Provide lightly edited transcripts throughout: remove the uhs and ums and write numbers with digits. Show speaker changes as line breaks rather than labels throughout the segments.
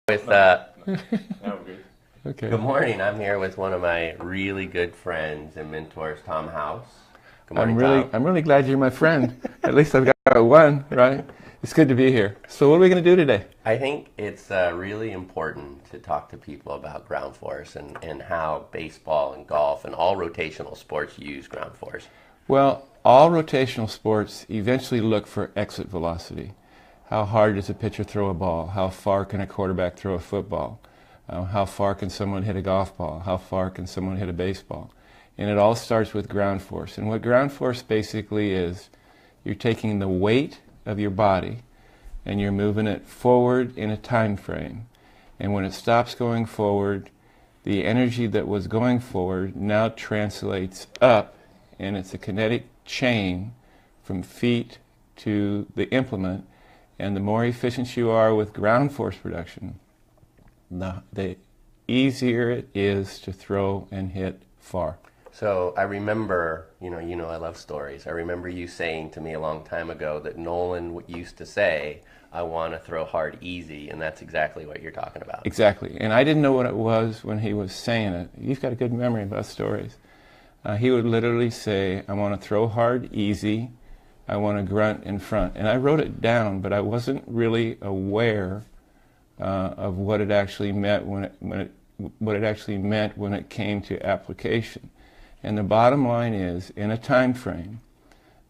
With
Okay.
Good morning. I'm here with one of my really good friends and mentors, Tom House. Good morning, Tom.
I'm really glad you're my friend. At least I've got one, right? It's good to be here. So what are we going to do today?
I think it's really important to talk to people about ground force and how baseball and golf and all rotational sports use ground force.
Well, all rotational sports eventually look for exit velocity. How hard does a pitcher throw a ball? How far can a quarterback throw a football? How far can someone hit a golf ball? How far can someone hit a baseball? And it all starts with ground force. And what ground force basically is, you're taking the weight of your body and you're moving it forward in a time frame. And when it stops going forward, the energy that was going forward now translates up, and it's a kinetic chain from feet to the implement. And the more efficient you are with ground force production, the easier it is to throw and hit far.
So I remember, I love stories. I remember you saying to me a long time ago that Nolan used to say, "I want to throw hard easy," and that's exactly what you're talking about.
Exactly. And I didn't know what it was when he was saying it. You've got a good memory about stories. He would literally say, "I want to throw hard easy. I want to grunt in front." And I wrote it down, but I wasn't really aware of what it actually meant when it came to application. And the bottom line is, in a time frame,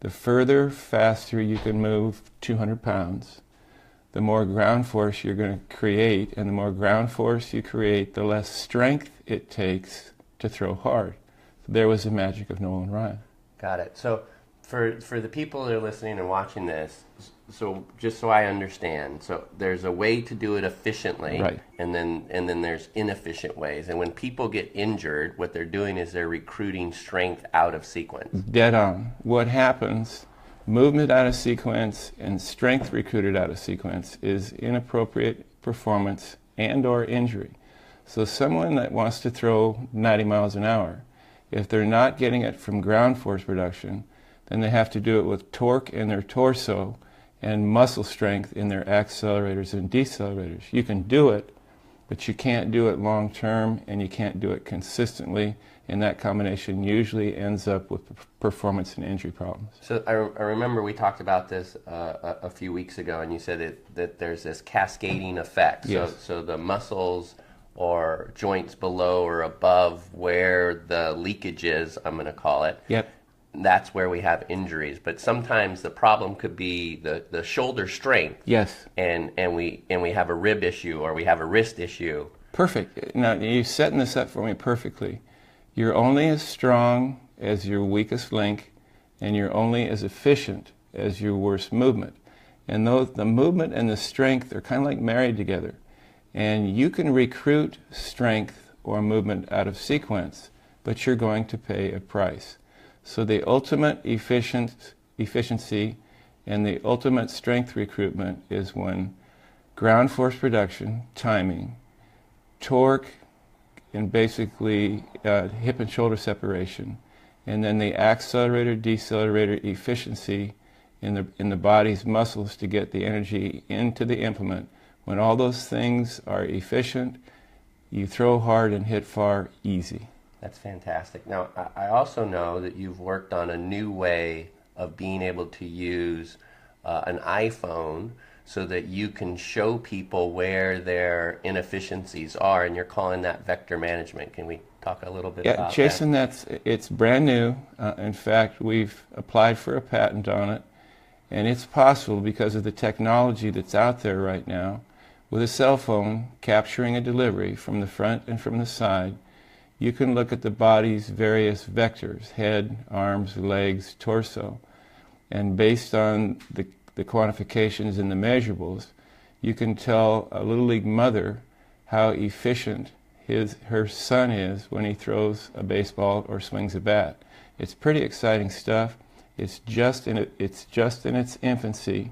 the faster you can move 200 pounds, the more ground force you're going to create, and the more ground force you create, the less strength it takes to throw hard. So there was the magic of Nolan Ryan.
Got it. So for the people that are listening and watching this, so just so I understand, so there's a way to do it efficiently,
right,
and then there's inefficient ways. And when people get injured, what they're doing is they're recruiting strength out of sequence.
Dead on. What happens, movement out of sequence and strength recruited out of sequence, is inappropriate performance and or injury. So someone that wants to throw 90 miles an hour, if they're not getting it from ground force production, then they have to do it with torque in their torso and muscle strength in their accelerators and decelerators. You can do it, but you can't do it long term, and you can't do it consistently, and that combination usually ends up with performance and injury problems.
So I remember we talked about this a few weeks ago, and you said that there's this cascading effect.
Yes.
So the muscles or joints below or above where the leakage is, I'm going to call it.
Yep.
That's where we have injuries. But sometimes the problem could be the shoulder strength.
Yes.
And we have a rib issue or we have a wrist issue.
Perfect. Now, you're setting this up for me perfectly. You're only as strong as your weakest link, and you're only as efficient as your worst movement. And the movement and the strength are kind of like married together. And you can recruit strength or movement out of sequence, but you're going to pay a price. So the ultimate efficiency and the ultimate strength recruitment is when ground force production, timing, torque, and basically hip and shoulder separation, and then the accelerator, decelerator efficiency in the body's muscles to get the energy into the implement. When all those things are efficient, you throw hard and hit far easy.
That's fantastic. Now, I also know that you've worked on a new way of being able to use an iPhone so that you can show people where their inefficiencies are, and you're calling that vector management. Can we talk a little bit about that?
Jason, it's brand new. In fact, we've applied for a patent on it, and it's possible because of the technology that's out there right now. With a cell phone capturing a delivery from the front and from the side, you can look at the body's various vectors, head, arms, legs, torso, and based on the quantifications and the measurables, you can tell a Little League mother how efficient her son is when he throws a baseball or swings a bat. It's pretty exciting stuff. It's just in its infancy,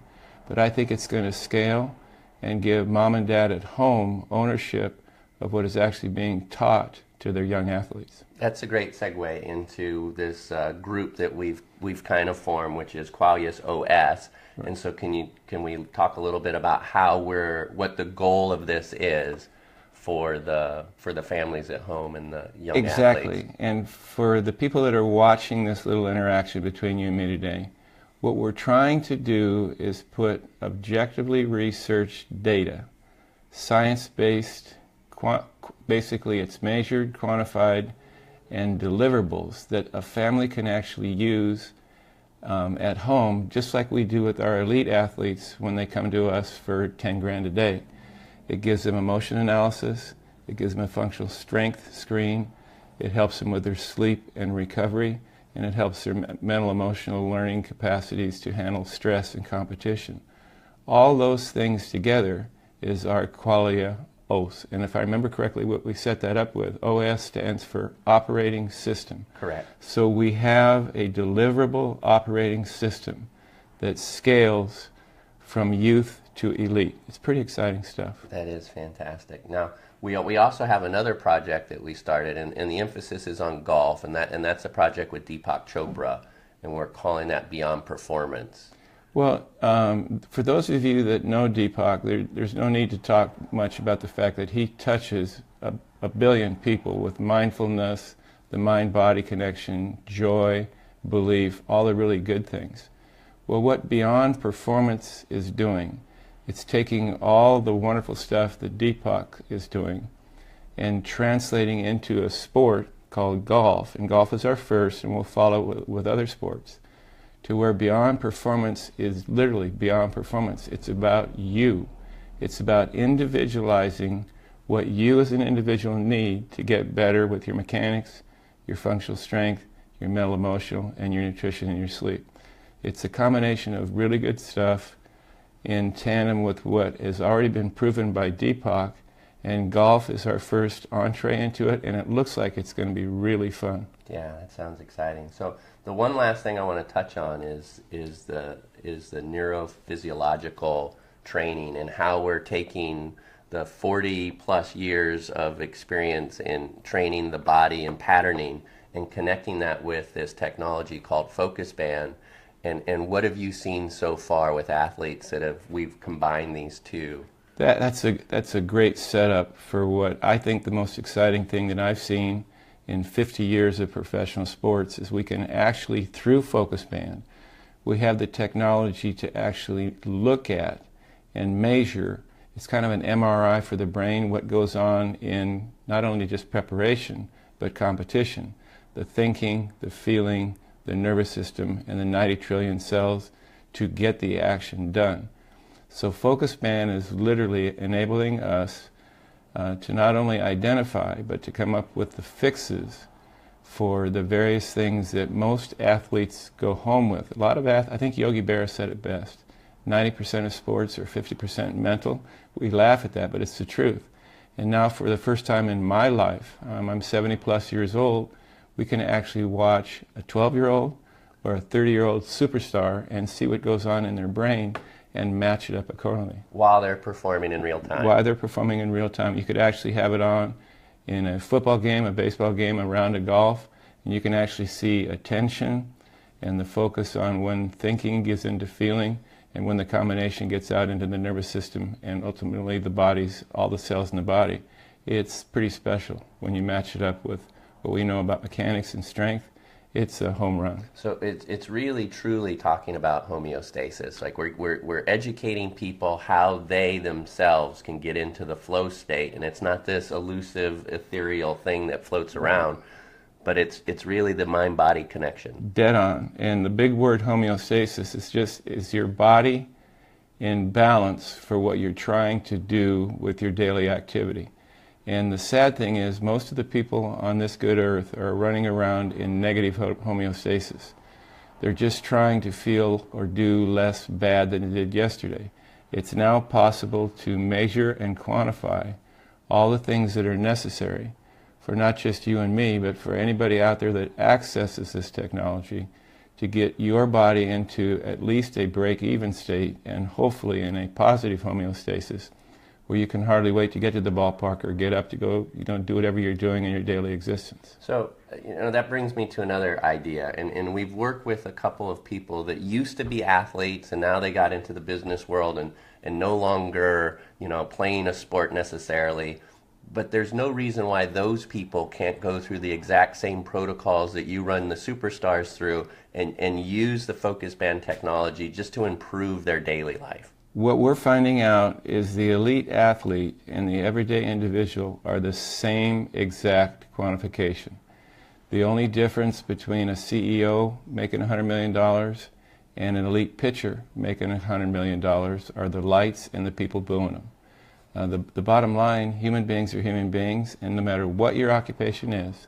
but I think it's going to scale and give mom and dad at home ownership of what is actually being taught to their young athletes.
That's a great segue into this group that we've kind of formed, which is Qualis OS. Right. And so can we talk a little bit about what the goal of this is for the families at home and the young athletes?
Exactly. And for the people that are watching this little interaction between you and me today, what we're trying to do is put objectively researched data, science-based, basically it's measured, quantified, and deliverables that a family can actually use at home, just like we do with our elite athletes when they come to us for 10 grand a day. It gives them emotion analysis, it gives them a functional strength screen, it helps them with their sleep and recovery, and it helps their mental emotional learning capacities to handle stress and competition. All those things together is our Qualia OS. And if I remember correctly, what we set that up with, OS stands for Operating System.
Correct.
So we have a deliverable operating system that scales from youth to elite. It's pretty exciting stuff.
That is fantastic. Now, we also have another project that we started, and the emphasis is on golf, and that's a project with Deepak Chopra, and we're calling that Beyond Performance.
Well, for those of you that know Deepak, there's no need to talk much about the fact that he touches a billion people with mindfulness, the mind-body connection, joy, belief, all the really good things. Well, what Beyond Performance is doing, it's taking all the wonderful stuff that Deepak is doing and translating into a sport called golf. And golf is our first, and we'll follow with other sports, to where Beyond Performance is literally beyond performance. It's about you. It's about individualizing what you as an individual need to get better with your mechanics, your functional strength, your mental emotional, and your nutrition and your sleep. It's a combination of really good stuff in tandem with what has already been proven by Deepak, and golf is our first entree into it, and it looks like it's going to be really fun.
Yeah, that sounds exciting. So the one last thing I want to touch on is the neurophysiological training and how we're taking the 40 plus years of experience in training the body and patterning and connecting that with this technology called Focus Band. And what have you seen so far with athletes we've combined these two?
That's a great setup for what I think the most exciting thing that I've seen in 50 years of professional sports is we can actually, through Focus Band, we have the technology to actually look at and measure. It's kind of an MRI for the brain, what goes on in not only just preparation, but competition. The thinking, the feeling, the nervous system, and the 90 trillion cells to get the action done. So Focus Band is literally enabling us to not only identify, but to come up with the fixes for the various things that most athletes go home with. A lot of I think Yogi Berra said it best. 90% of sports are 50% mental. We laugh at that, but it's the truth. And now for the first time in my life, I'm 70 plus years old, we can actually watch a 12-year-old or a 30-year-old superstar and see what goes on in their brain and match it up accordingly.
While they're performing in real time.
While they're performing in real time. You could actually have it on in a football game, a baseball game, a round of golf, and you can actually see attention and the focus on when thinking gives into feeling and when the combination gets out into the nervous system and ultimately the body's, all the cells in the body. It's pretty special when you match it up with what we know about mechanics and strength. It's a home run.
So it's really truly talking about homeostasis. Like we're educating people how they themselves can get into the flow state, and it's not this elusive, ethereal thing that floats around, but it's really the mind-body connection.
Dead on. And the big word homeostasis is your body in balance for what you're trying to do with your daily activity. And the sad thing is most of the people on this good earth are running around in negative homeostasis. They're just trying to feel or do less bad than they did yesterday. It's now possible to measure and quantify all the things that are necessary for not just you and me, but for anybody out there that accesses this technology to get your body into at least a break-even state and hopefully in a positive homeostasis, where you can hardly wait to get to the ballpark or get up to go, do whatever you're doing in your daily existence.
So, that brings me to another idea, and we've worked with a couple of people that used to be athletes and now they got into the business world and no longer, playing a sport necessarily. But there's no reason why those people can't go through the exact same protocols that you run the superstars through and use the focus band technology just to improve their daily life.
What we're finding out is the elite athlete and the everyday individual are the same exact quantification. The only difference between a CEO making $100 million and an elite pitcher making $100 million are the lights and the people booing them. The bottom line, human beings are human beings, and no matter what your occupation is,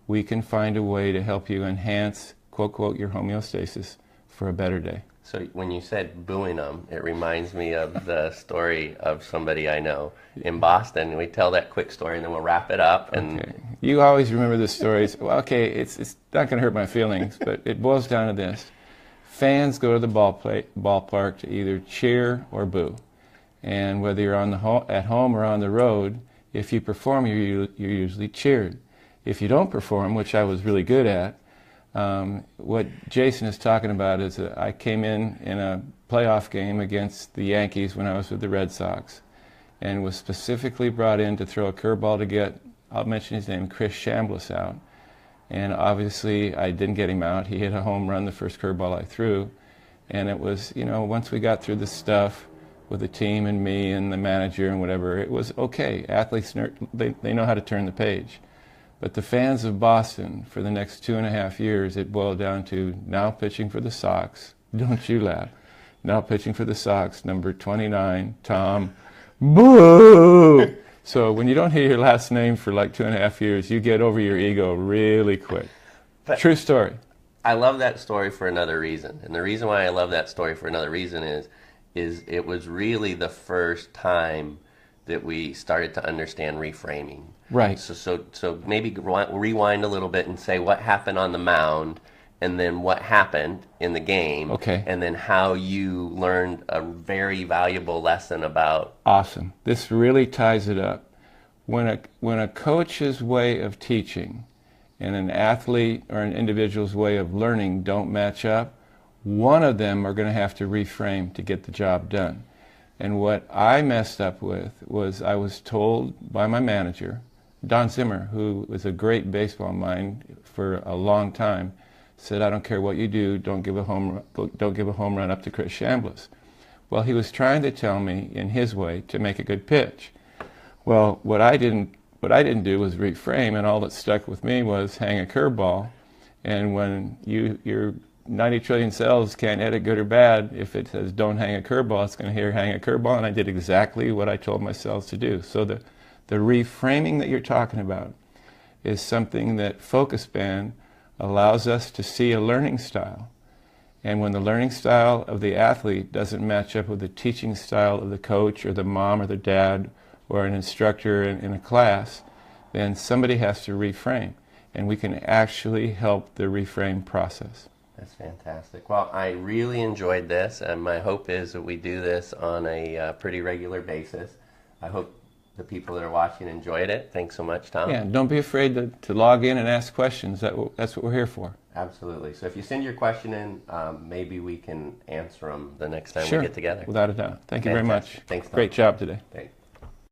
we can find a way to help you enhance, quote, quote, your homeostasis for a better day.
So when you said booing them, it reminds me of the story of somebody I know in Boston. We tell that quick story and then we'll wrap it up. And
okay. You always remember the stories. Well, okay, it's not going to hurt my feelings, but it boils down to this. Fans go to the ballpark to either cheer or boo. And whether you're at home or on the road, if you perform, you're usually cheered. If you don't perform, which I was really good at, what Jason is talking about is that I came in a playoff game against the Yankees when I was with the Red Sox and was specifically brought in to throw a curveball to get, I'll mention his name, Chris Chambliss out. And obviously I didn't get him out. He hit a home run the first curveball I threw. And it was, once we got through the stuff with the team and me and the manager and whatever, it was okay. Athletes, they know how to turn the page. But the fans of Boston, for the next 2.5 years, it boiled down to now pitching for the Sox. Don't you laugh. Now pitching for the Sox, number 29, Tom. Boo! So when you don't hear your last name for like 2.5 years, you get over your ego really quick. But true story.
I love that story for another reason. And the reason why I love that story for another reason is it was really the first time that we started to understand reframing.
Right.
So maybe rewind a little bit and say what happened on the mound, and then what happened in the game.
Okay.
And then how you learned a very valuable lesson about.
Awesome. This really ties it up. When a coach's way of teaching and an athlete or an individual's way of learning don't match up, one of them are going to have to reframe to get the job done. And what I messed up with was I was told by my manager, Don Zimmer, who was a great baseball mind for a long time, said, I don't care what you do, don't give a home run up to Chris Chambliss. Well, he was trying to tell me in his way to make a good pitch. Well, what I didn't do was reframe, and all that stuck with me was hang a curveball. And when your 90 trillion cells can't edit good or bad, if it says don't hang a curveball, it's going to hear hang a curveball, and I did exactly what I told my cells to do. So the reframing that you're talking about is something that Focus Band allows us to see a learning style. And when the learning style of the athlete doesn't match up with the teaching style of the coach or the mom or the dad or an instructor in a class, then somebody has to reframe. And we can actually help the reframe process.
That's fantastic. Well, I really enjoyed this, and my hope is that we do this on a pretty regular basis. I hope the people that are watching enjoyed it. Thanks so much, Tom.
Yeah, don't be afraid to log in and ask questions. That's what we're here for.
Absolutely. So if you send your question in, maybe we can answer them the next time
Sure,
we get together.
Without a doubt. Thank you very much.
Thanks, Tom.
Great job today.
Thanks.